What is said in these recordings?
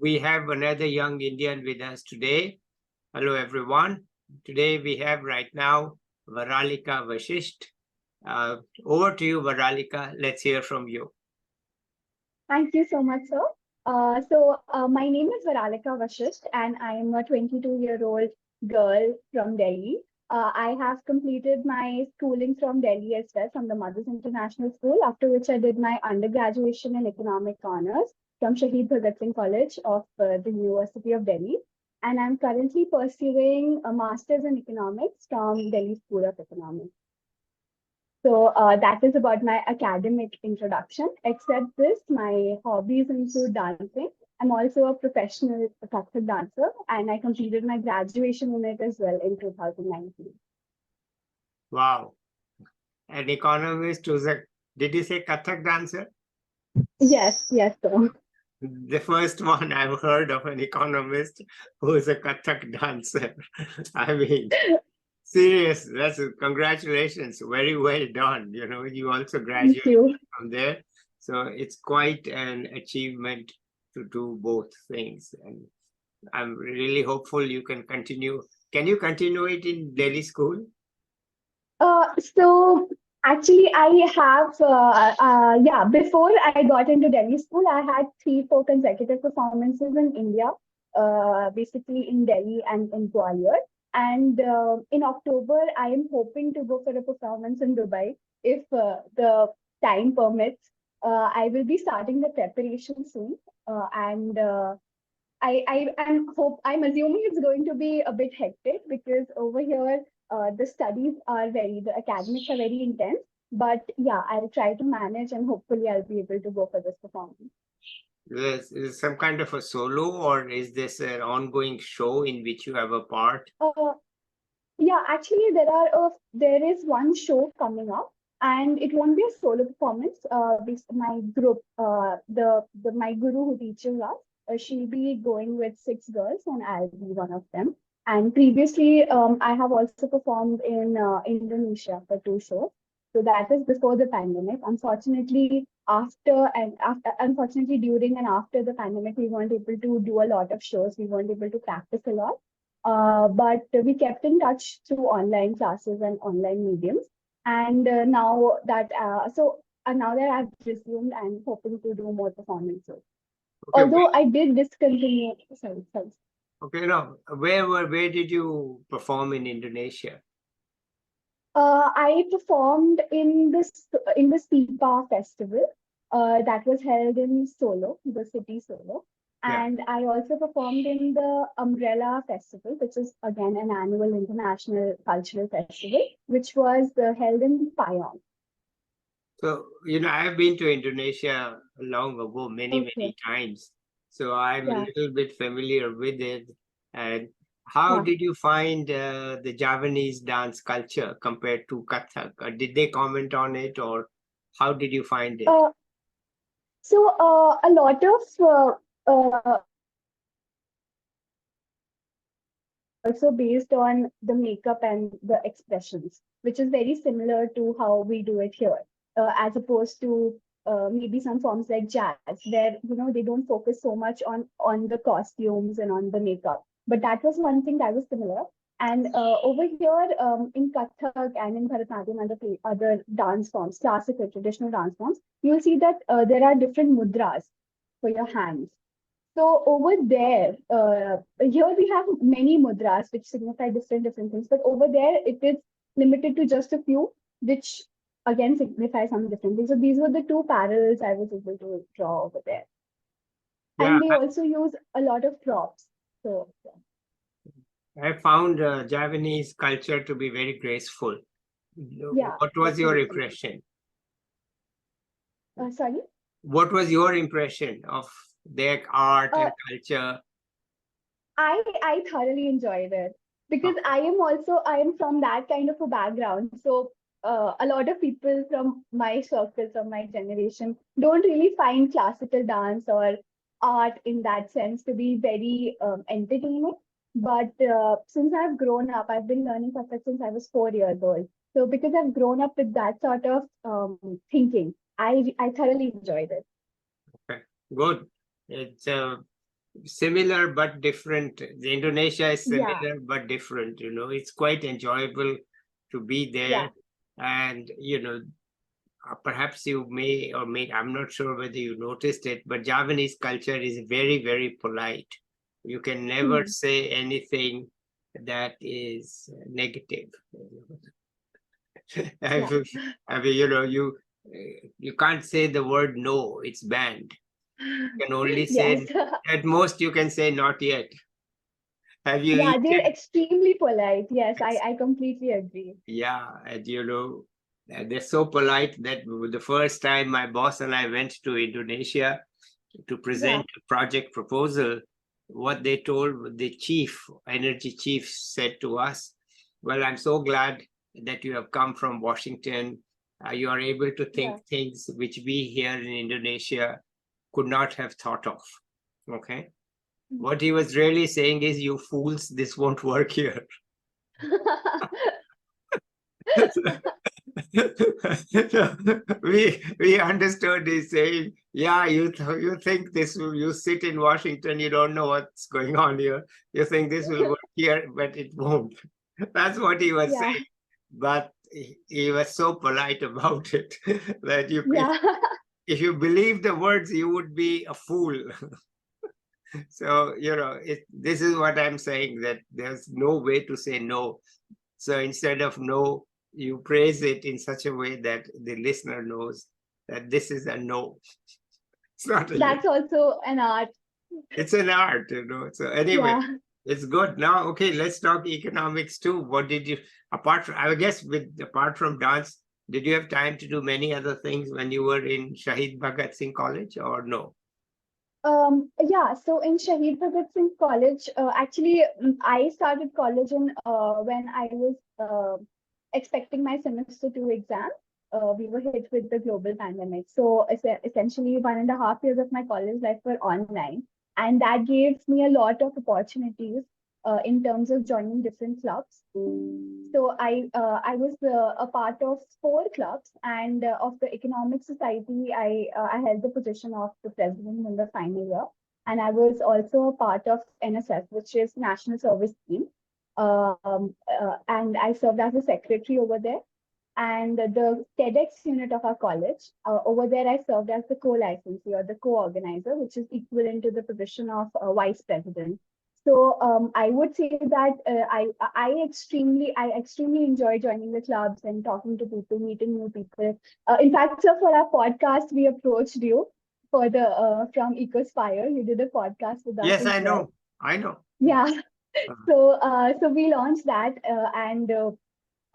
we have another young Indian with us today. Hello, everyone. Today we have right now Varalika Vashistha. Over to you, Varalika. Let's hear from you. Thank you so much, sir. My name is Varalika Vashistha, and I am a 22-year-old girl from Delhi. I have completed my schooling from Delhi as well, from the Mothers International School, after which I did my undergraduate in economic honors from Shahid Bhagat Singh College of the University of Delhi. And I'm currently pursuing a master's in economics from Delhi School of Economics. So that is about my academic introduction. Except this, my hobbies include dancing. I'm also a professional Kathak dancer, and I completed my graduation in it as well in 2019. Wow. An economist who's a, did you say Kathak dancer? Yes, sir. The first one I've heard of an economist who is a Kathak dancer. I mean, serious. Congratulations. Very well done. You also Thank graduated you. from there. So it's quite an achievement to do both things. And I'm really hopeful you can continue. Can you continue it in Delhi school? So actually, I have, before I got into Delhi school, I had 3, 4 consecutive performances in India, basically in Delhi and in Gwalior. And in October, I am hoping to go for a performance in Dubai if the time permits. I will be starting the preparation soon, and I'm assuming it's going to be a bit hectic because over here the academics are very intense. But yeah, I'll try to manage and hopefully I'll be able to go for this performance. Is some kind of a solo, or is this an ongoing show in which you have a part? Yeah, actually there is one show coming up, and it won't be a solo performance. My group, my guru who teaches us, she'll be going with 6 girls, and I'll be one of them. And previously, I have also performed in Indonesia for 2 shows. So that is before the pandemic. Unfortunately, during and after the pandemic, we weren't able to do a lot of shows. We weren't able to practice a lot. But we kept in touch through online classes and online mediums. And now that I've resumed, I'm hoping to do more performances. Okay, Although I did discontinue. Sorry. Okay, now where did you perform in Indonesia? I performed in the SIPA festival that was held in Solo, the city Solo. Yeah. And I also performed in the Umbrella Festival, which is again an annual international cultural festival, which was held in Payong. So, I have been to Indonesia long ago, many times. So I'm a little bit familiar with it. And how did you find the Javanese dance culture compared to Kathak? Did they comment on it, or how did you find it? A lot of also based on the makeup and the expressions, which is very similar to how we do it here, as opposed to maybe some forms like jazz, where they don't focus so much on the costumes and on the makeup. But that was one thing that was similar. And over here in Kathak and in Bharatanatyam and the other dance forms, classical traditional dance forms, you'll see that there are different mudras for your hands. So over there, here we have many mudras which signify different things, but over there it is limited to just a few, which again signify some different things. So these were the 2 parallels I was able to draw over there. Yeah, and they also use a lot of props. So I found Javanese culture to be very graceful. yeah. What was your impression? Sorry? What was your impression of their art and culture? I thoroughly enjoyed it because I am from that kind of a background. So a lot of people from my circle, from my generation, don't really find classical dance or art in that sense to be very entertaining. But since I've grown up, I've been learning Kathak since I was 4 years old. So because I've grown up with that sort of thinking, I thoroughly enjoyed it. Okay, good. It's similar but different. The Indonesia is Yeah, similar but different. It's quite enjoyable to be there, yeah, and perhaps you may or may, I'm not sure whether you noticed it, but Javanese culture is very, very polite. You can never hmm, say anything that is negative. yeah, I mean, you can't say the word no, it's banned. You can only yes. say, at most you can say not yet. Have you Yeah, they're eaten? extremely polite. Yes, I completely agree. Yeah, and they're so polite that the first time my boss and I went to Indonesia to Yeah, present a project proposal, what they told the energy chief said to us, well, I'm so glad that you have come from Washington. You are able to think yeah. things which we here in Indonesia could not have thought of. Okay. What he was really saying is, you fools, this won't work here. we understood he's saying, yeah, you think this will, you sit in Washington, you don't know what's going on here. You think this will work here, but it won't. That's what he was Yeah, saying. But he was so polite about it that yeah. if you believe the words, you would be a fool. So, this is what I'm saying, that there's no way to say no. So instead of no, you praise it in such a way that the listener knows that this is a no. It's not a yes. That's also an art. It's an art. So anyway, Yeah. it's good. Now, okay, let's talk economics too. What did you, apart from, I guess, apart from dance, did you have time to do many other things when you were in Shahid Bhagat Singh College or no? Yeah, so in Shahid Bhagat Singh College, actually, I started college in when I was expecting my semester two exam. We were hit with the global pandemic. So essentially, 1.5 years of my college life were online. And that gave me a lot of opportunities in terms of joining different clubs. So I was a part of four clubs, and of the economic society, I held the position of the president in the final year, and I was also a part of NSS, which is National Service Scheme, and I served as a secretary over there. And the TEDx unit of our college, over there, I served as the co-licensee or the co-organizer, which is equivalent to the position of vice president. So I would say that I extremely enjoy joining the clubs and talking to people, meeting new people. In fact, sir, for our podcast, we approached you for the from EcoSpire. You did a podcast with us Yes, as I well. know. I know. Yeah. Uh, So we launched that, and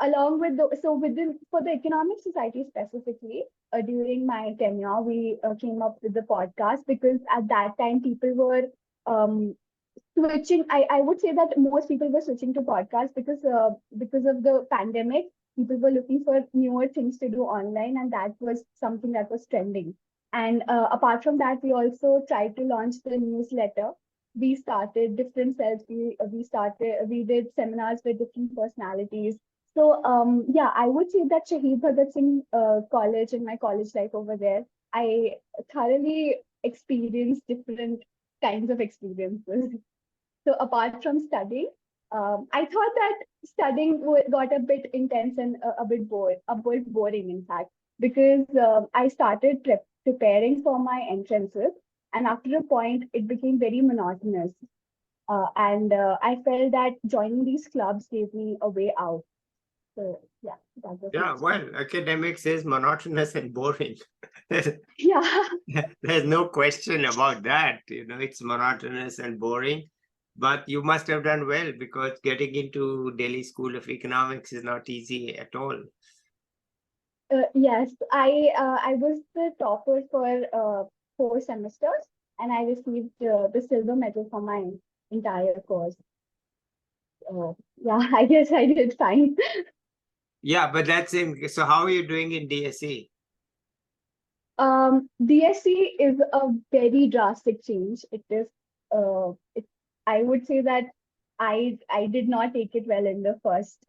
along with the so within for the economic society specifically, during my tenure, we came up with the podcast because at that time people were um, switching. I would say that most people were switching to podcasts because of the pandemic. People were looking for newer things to do online, and that was something that was trending. And apart from that, we also tried to launch the newsletter. We started different cells. We did seminars with different personalities. So yeah, I would say that Shahid Bhagat Singh College and my college life over there, I thoroughly experienced different kinds of experiences. So apart from studying, I thought that studying got a bit intense and a bit boring, in fact, because I started preparing for my entrances, and after a point, it became very monotonous. And I felt that joining these clubs gave me a way out. So yeah, that was my yeah, experience. well, academics is monotonous and boring. Yeah. There's no question about that. It's monotonous and boring, but you must have done well because getting into Delhi School of Economics is not easy at all. Yes, I was the topper for 4 semesters, and I received the silver medal for my entire course. Yeah, I guess I did fine. Yeah, but that's in. So how are you doing in DSE? DSC is a very drastic change. I would say that I did not take it well in the first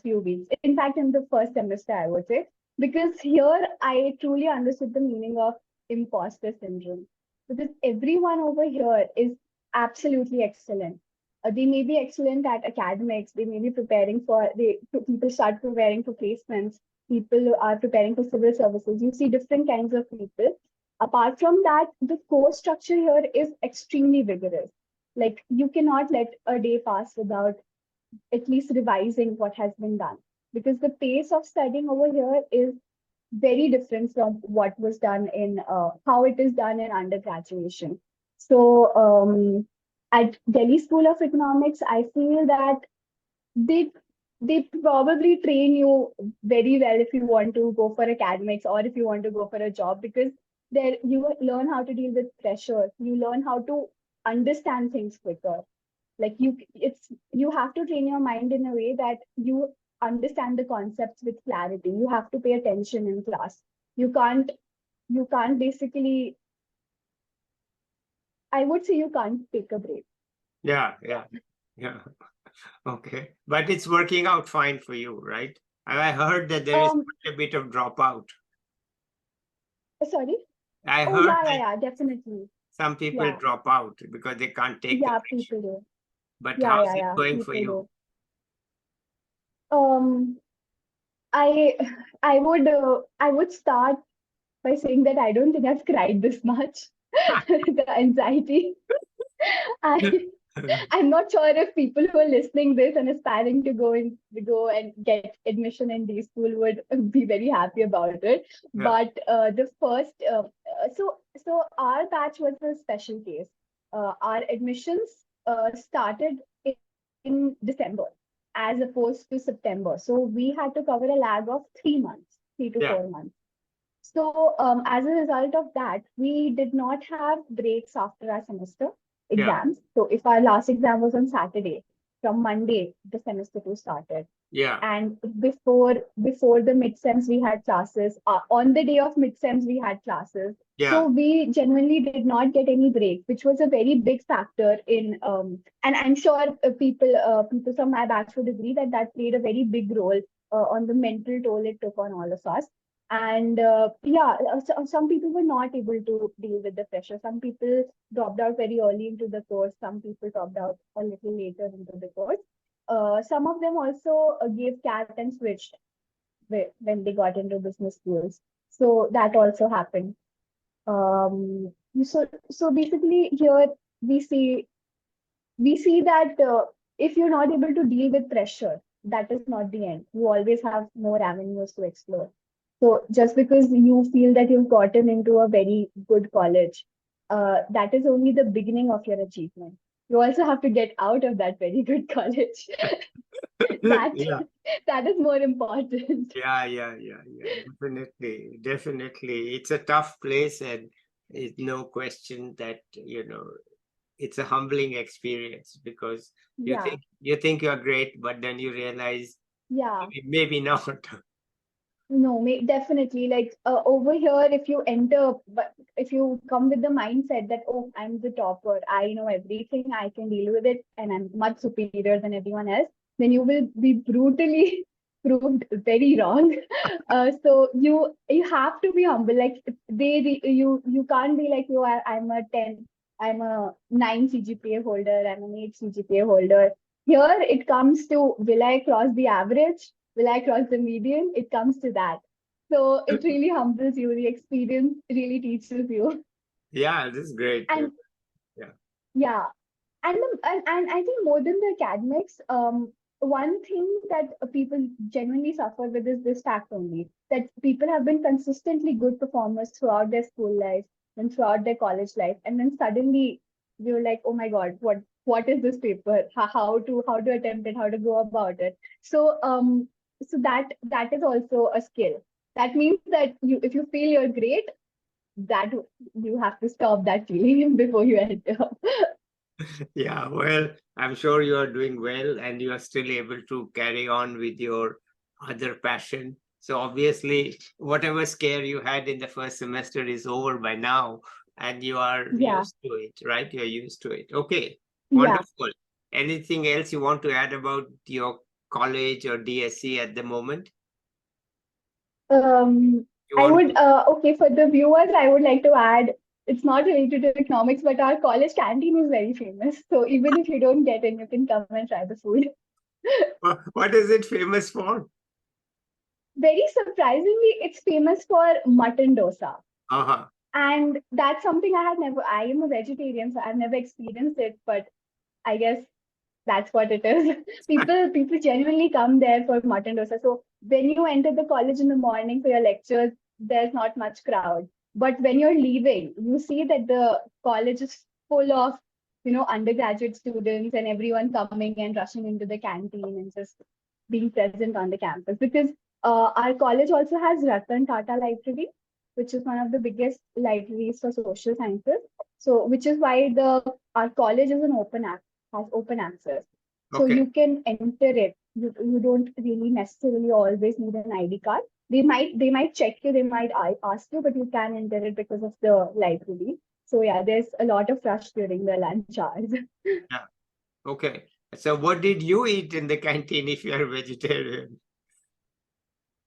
few weeks. In fact, in the first semester, I would say, because here I truly understood the meaning of imposter syndrome. because everyone over here is absolutely excellent. They may be excellent at academics. They may be preparing for people start preparing for placements. People are preparing for civil services. You see different kinds of people. Apart from that, the course structure here is extremely vigorous. Like you cannot let a day pass without at least revising what has been done, because the pace of studying over here is very different from what was done in how it is done in undergraduation. So at Delhi School of Economics, I feel that they they probably train you very well if you want to go for academics or if you want to go for a job, because there you learn how to deal with pressure, you learn how to understand things quicker. Like you have to train your mind in a way that you understand the concepts with clarity. You have to pay attention in class. You can't basically, I would say, you can't take a break. Yeah. Okay, but it's working out fine for you, right? I heard that there is um quite a bit of dropout. Sorry. I Oh, heard yeah, yeah, that yeah, definitely. some people Yeah, drop out because they can't take the yeah, pressure. people do. But Yeah, how's yeah, it yeah, going for people you? do. um I I would start by saying that I don't think I've cried this much. The anxiety. I I'm not sure if people who are listening this and aspiring to go and get admission in D school would be very happy about it. Yeah, But the first, so our batch was a special case. Our admissions started in December as opposed to September. So we had to cover a lag of 3 months, three to yeah, 4 months. So, as a result of that, we did not have breaks after our semester yeah, exams. So, if our last exam was on Saturday, from Monday, the semester two started. yeah, And before the midsems, we had classes. On the day of midsems, we had classes. yeah, So we genuinely did not get any break, which was a very big factor in. And I'm sure people from my batch would agree that that played a very big role on the mental toll it took on all of us. And yeah, some people were not able to deal with the pressure. Some people dropped out very early into the course. Some people dropped out a little later into the course. Some of them also gave CAT and switched when they got into business schools. So that also happened. So basically here we see we see that if you're not able to deal with pressure, that is not the end. You always have more avenues to explore. So just because you feel that you've gotten into a very good college, that is only the beginning of your achievement. You also have to get out of that very good college. That yeah, that is more important. yeah. Definitely, definitely. It's a tough place, and it's no question that, it's a humbling experience because you Yeah, think you're great, but then you realize yeah. maybe not. No, definitely. Like over here, if you enter, but if you come with the mindset that, oh, I'm the topper, I know everything, I can deal with it, and I'm much superior than everyone else, then you will be brutally proved very wrong. So you have to be humble. Like you can't be like, yo, I'm a 10, I'm a 9 CGPA holder, I'm an 8 CGPA holder. Here it comes to, will I cross the average? Will I cross the median? It comes to that. So it really humbles you. The experience really teaches you. Yeah, this is great. And Yeah, yeah, and I think more than the academics, one thing that people genuinely suffer with is this fact only, that people have been consistently good performers throughout their school life and throughout their college life, and then suddenly you're like, oh my God, what is this paper? How to attempt it? How to go about it? So that is also a skill. That means that if you feel you're great, that you have to stop that feeling before you enter. yeah. Well, I'm sure you are doing well, and you are still able to carry on with your other passion. So obviously, whatever scare you had in the first semester is over by now, and you are Yeah, used to it, right? You're used to it. Okay, yeah. wonderful. Anything else you want to add about your college or DSC at the moment? Um, You I want would, okay, for the viewers, I would like to add, it's not related to economics, but our college canteen is very famous. So even if you don't get in, you can come and try the food. What is it famous for? Very surprisingly, it's famous for mutton dosa. Uh-huh. And that's something I am a vegetarian, so I've never experienced it, but I guess that's what it is. People genuinely come there for mutton dosa. So when you enter the college in the morning for your lectures, there's not much crowd. But when you're leaving, you see that the college is full of, undergraduate students and everyone coming and rushing into the canteen and just being present on the campus. Because our college also has Ratan Tata Library, which is one of the biggest libraries for social sciences. So, which is why the our college is an open act has open access. So Okay. you can enter it. You don't really necessarily always need an ID card. They might check you, they might ask you, but you can enter it because of the library. So yeah, there's a lot of rush during the lunch hours. Yeah. Okay. So what did you eat in the canteen if you are a vegetarian?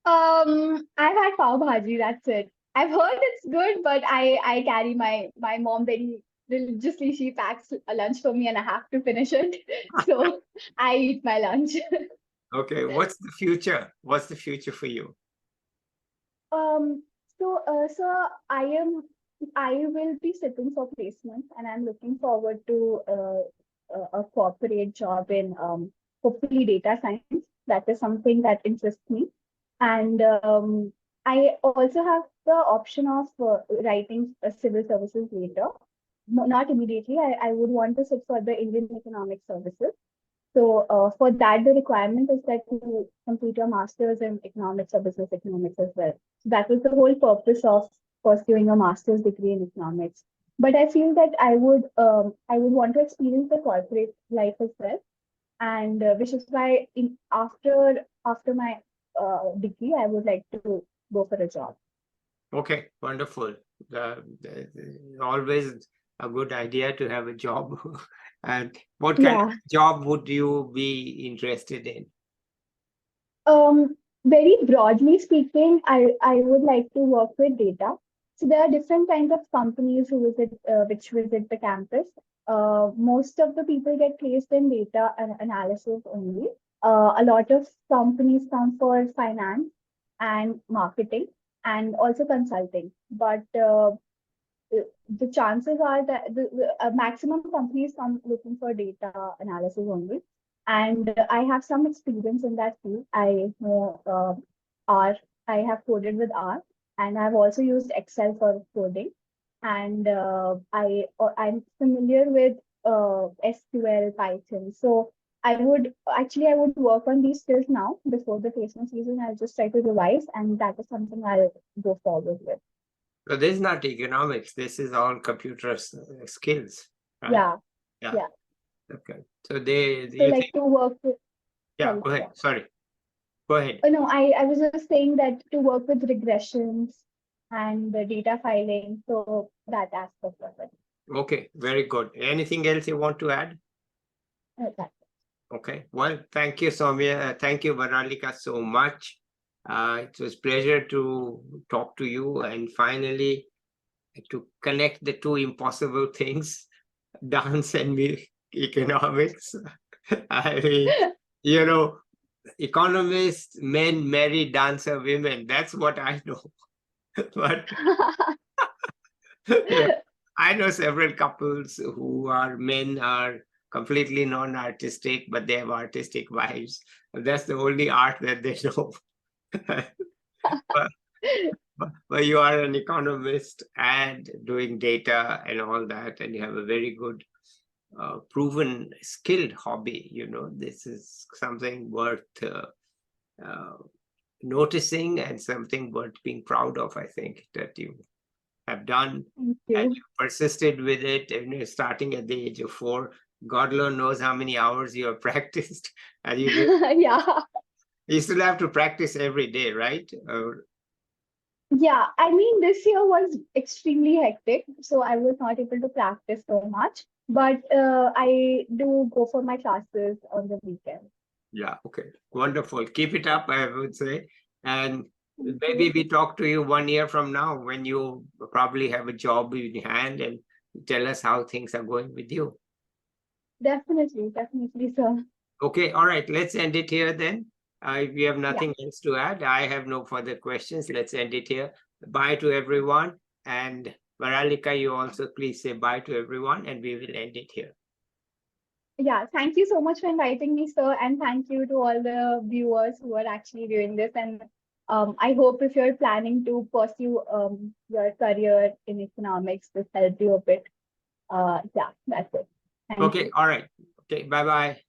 I've had pav bhaji. That's it. I've heard it's good, but I carry my mom very religiously. She packs a lunch for me, and I have to finish it. So I eat my lunch. Okay. What's the future? What's the future for you? Um, so I will be sitting for placement, and I'm looking forward to a corporate job in hopefully data science. That is something that interests me, and I also have the option of writing civil services later. Not immediately. I would want to sit for the Indian Economic Services. So for that, the requirement is that you complete your master's in economics or business economics as well. So that was the whole purpose of pursuing a master's degree in economics. But I feel that I would want to experience the corporate life as well, and which is why after my degree, I would like to go for a job. Okay. Wonderful. Always a good idea to have a job. And what kind of Yeah. job would you be interested in? Very broadly speaking, I would like to work with data. So there are different kinds of companies which visit the campus. Most of the people get placed in data analysis only. A lot of companies come for finance and marketing and also consulting. But the chances are that the maximum companies come looking for data analysis only. And I have some experience in that field. I know R. I have coded with R, and I've also used Excel for coding. And I'm familiar with SQL, Python. So I would work on these skills now before the placement season. I'll just try to revise, and that is something I'll go forward with. So this is not economics. This is all computer skills, right? Yeah, Yeah. yeah. Okay. So they, So you like think, to work with, yeah, sorry, go ahead. yeah. Sorry. Go ahead. Oh, no, I was just saying that to work with regressions and the data filing, so that aspect of it. Okay. Very good. Anything else you want to add? That. Okay. Well, thank you, Soumya. Thank you, Varalika, so much. It was pleasure to talk to you and finally to connect the two impossible things, dance and economics. I mean, you know, economists, men marry dancer women. That's what I know. But yeah, I know several couples who are men are completely non-artistic, but they have artistic wives. That's the only art that they know. but, but you are an economist and doing data and all that, and you have a very good, proven, skilled hobby. This is something worth uh, noticing and something worth being proud of, I think, that you have done Thank and you. you persisted with it, starting at the age of 4. God alone knows how many hours you have practiced, and Yeah. you still have to practice every day, right? Yeah, I mean, this year was extremely hectic, so I was not able to practice so much. But I do go for my classes on the weekend. Yeah, okay, wonderful. Keep it up, I would say. And maybe we talk to you 1 year from now when you probably have a job in hand and tell us how things are going with you. Definitely, definitely, sir. Okay, all right, let's end it here then. If you have Yeah. nothing else to add, I have no further questions. Let's end it here. Bye to everyone. And Varalika, you also please say bye to everyone and we will end it here. Yeah, thank you so much for inviting me, sir, and thank you to all the viewers who are actually viewing this. And I hope if you're planning to pursue your career in economics, this helped you a bit. Yeah, that's it. Thank Okay, you. all right. Okay, bye-bye.